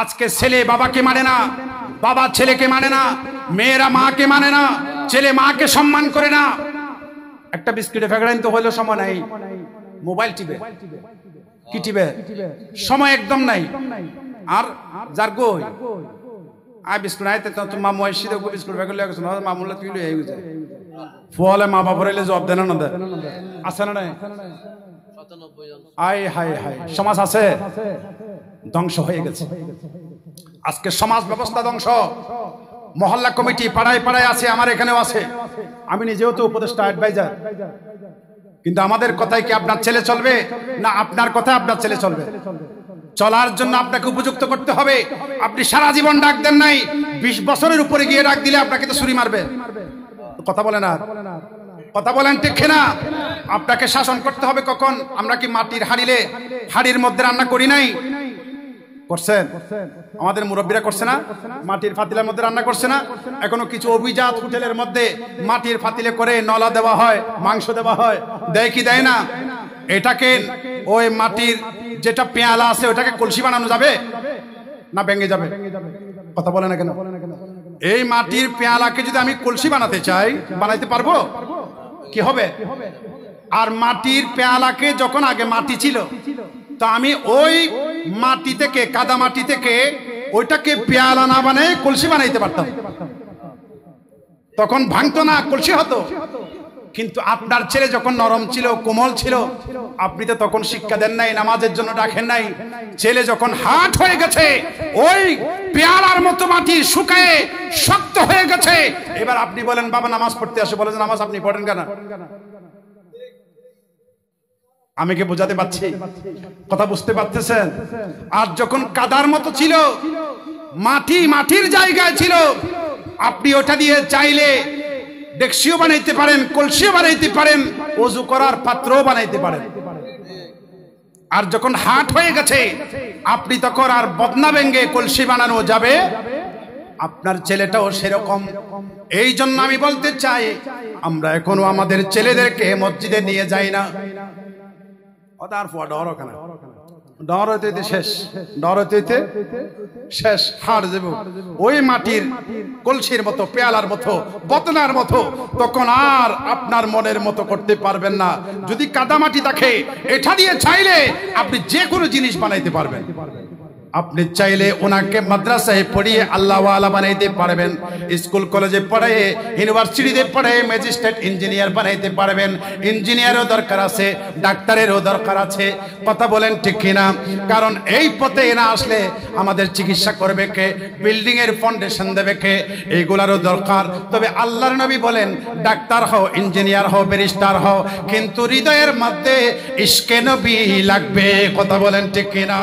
আজকে ছেলে বাবাকে মানে না, বাবা ছেলেকে মানে না, মেয়েরা মাকে মানে না, ছেলে মাকে সম্মান করে না। একটা বিস্কুটে ফেকড়াইন তো হইলো সময় নাই, মোবাইল টিপে, কি টিপে, সময় একদম নাই। আর যার গই আই বিস্কুট আইতে তো মামু আইসি দেখো বিস্কুট ফেকড় লিয়ে গেছে না, মামুলা তুই লই গেছে ফলে মা বাবার এলে জবাব দেন না, আছে না নাই? আই হাই হাই, সমাজ আছে ধ্বংস হয়ে গেছে। আজকে সমাজ ব্যবস্থা ধ্বংস। মহল্লা কমিটি পাড়ায় পাড়ায় আছে, আমার এখানেও আছে, আমি নিজেও তো উপদেষ্টা অ্যাডভাইজার। কিন্তু আমাদের কথায় কি আপনার ছেলে চলবে, না আপনার কথায় আপনার ছেলে চলবে? চলার জন্য আপনাকে উপযুক্ত করতে হবে। আপনি সারা জীবন ডাক দেন নাই, 20 বছরের উপরে গিয়ে ডাক দিলে আপনাকে তো ছুরি মারবে। কথা বলেন, আর কথা বলেন ঠিক না? আপনাকে শাসন করতে হবে। কখন? আমরা কি মাটির হাড়ির মধ্যে রান্না করি নাই? করছেন? আমাদের মুরব্বীরা করছে না? মাটির ফাতিলের মধ্যে রান্না করছে না? এখনো কিছু অভিজাত হোটেলের মধ্যে মাটির ফাতিলে করে নলা দেওয়া হয়, মাংস দেওয়া হয়, দেয় কি দেয় না? এটাকে ওই মাটির যেটা পেয়ালা আছে ওটাকে কলসি বানানো যাবে না ভেঙে যাবে? কথা বলে না কেন? এই মাটির পেয়ালাকে যদি আমি কলসি বানাতে চাই, বানাইতে পারবো? কি হবে? আর মাটির পেয়ালাকে যখন আগে মাটি ছিল, তো আমি ওই মাটি থেকে, কাদা মাটি থেকে ওইটাকে পেয়ালা না বানাই কলসি বানাইতে পারতাম। তখন ভাঙতো না, কলসি হতো। কিন্তু আপনার ছেলে যখন নরম ছিল, কোমল ছিল, আপনি তো তখন শিক্ষা দেন নাই, নামাজের জন্য ডাকেন নাই। ছেলে যখন হাট হয়ে গেছে, ওই পেয়ালার মতো মাটি শুকায়ে শক্ত হয়ে গেছে, এবার আপনি বলেন বাবা নামাজ পড়তে আসে, বলেন নামাজ আপনি পড়েন কেন? আমি কি বোঝাতে পারছি? কথা বুঝতে পারতেছেন? আর যখন কাদার মতো ছিল, মাটির জায়গায় ছিল, আপনি ওটা দিয়ে চাইলে ডেকসিও বানাইতে পারেন, কলসিও বানাইতে পারেন, ওযু করার পাত্রও বানাইতে পারেন। আর যখন হাট হয়ে গেছে, আপনি তখন আর বদনা ভেঙ্গে কলসি বানানো যাবে? আপনার ছেলেটাও সেরকম। এই জন্য আমি বলতে চাই, আমরা এখনো আমাদের ছেলেদেরকে মসজিদে নিয়ে যাই না। ওই মাটির কলসির মতো, পেয়ালার মতো, বদনার মতো তখন আর আপনার মনের মতো করতে পারবেন না। যদি কাদা মাটি থাকে, এটা দিয়ে চাইলে আপনি যে কোনো জিনিস বানাইতে পারবেন। আপনি চাইলে ওনাকে মাদ্রাসায় পড়িয়ে আল্লাহওয়ালা বানাইতে পারবেন, স্কুল কলেজে পড়ায়, ইউনিভার্সিটিতে পড়ায় ম্যাজিস্ট্রেট, ইঞ্জিনিয়ার বানাইতে পারবেন। ইঞ্জিনিয়ারও দরকার আছে, ডাক্তারেরও দরকার আছে। কথা বলেন ঠিক কিনা? কারণ এই পথে না আসলে আমাদের চিকিৎসা করবে কে, বিল্ডিং এর ফাউন্ডেশন দেবে কে, এইগুলারও দরকার। তবে আল্লাহর নবী বলেন, ডাক্তার হও, ইঞ্জিনিয়ার হও, ব্যারিস্টার হও, কিন্তু হৃদয়ের মধ্যে ইশকে নবী লাগবে। কথা বলেন ঠিক কিনা?